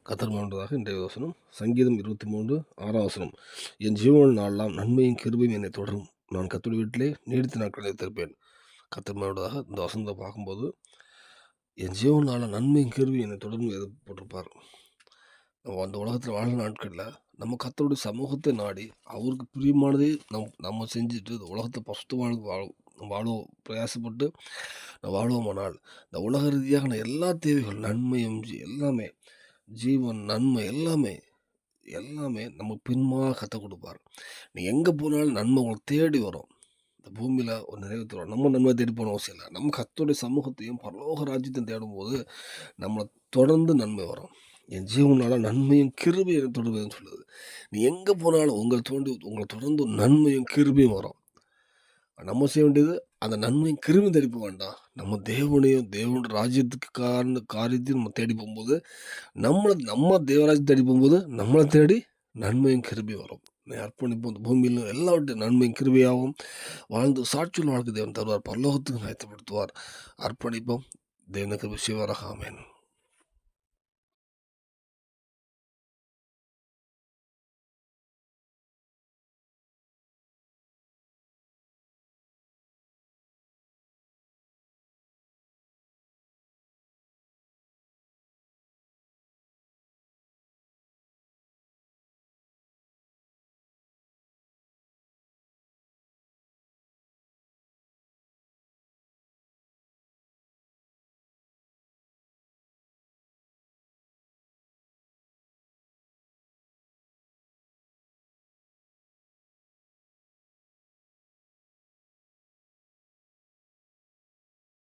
கர்த்தர் மகிழ்ந்ததாக இன்றைய வசனம் சங்கீதம் 23:6 என் ஜீவன் நாளெல்லாம் நன்மையும் கிருபையும் என்னை தொடரும். நான் கர்த்தருடைய வீட்டிலே நீடித்த நாட்கள் நிலைத்திருப்பேன். கர்த்தர் மகிழ்ந்ததாக இந்த வசனத்தை பார்க்கும்போது என் ஜீவன் நாளில் நன்மையும் கிருபையும் என்னை தொடரும் எது போட்டிருப்பார். நம்ம அந்த உலகத்தில் வாழ்ந்த நாட்களில் நம்ம கர்த்தருடைய சமூகத்தை நாடி அவருக்கு பிரியமானதே நம்ம செஞ்சுட்டு இந்த உலகத்தை வாழ பிரயாசப்பட்டு வாழ்வோமானால் இந்த உலக ரீதியாக எல்லா தேவைகள் நன்மையும் எல்லாமே ஜீவன் நன்மை எல்லாமே எல்லாமே நம்ம பின்மாக கற்றுக் கொடுப்பார். நீ எங்கே போனாலும் நன்மை உங்களுக்கு தேடி வரும். இந்த பூமியில் ஒரு நிறைவேற்றுவோம். நம்ம நன்மை தேடி போன அவசியம் இல்லை. நம்ம கர்த்தருடைய சமூகத்தையும் பரலோக ராஜ்யத்தையும் தேடும்போது நம்மளை தொடர்ந்து நன்மை வரும். என் ஜீவனால நன்மையும் கிருபையும் தொடர்புன்னு சொல்லுது. நீ எங்கே போனாலும் உங்களை தொடர்ந்து நன்மையும் கிருபையும் வரும். நம்ம செய்ய வேண்டியது அந்த நன்மையும் கிருபை தேடி போக வேண்டாம். நம்ம தேவனுடைய ராஜ்யத்துக்கு காரியத்தையும் நம்ம தேடி போகும்போது நம்ம தேவராஜ்யம் தேடி போகும்போது நம்மளை தேடி நன்மையும் கிருபையும் வரும். அர்ப்பணிப்போம். இந்த பூமியில் எல்லாவற்றையும் நன்மையும் கிருபையாகவும் வாழ்ந்து சாட்சியுள்ள வாழ்க்கை தேவன் தருவார். பரலோகத்துக்கு ஆயத்தப்படுத்துவார். அர்ப்பணிப்போம். தேவனுக்கு விஷயம் ஆமென்.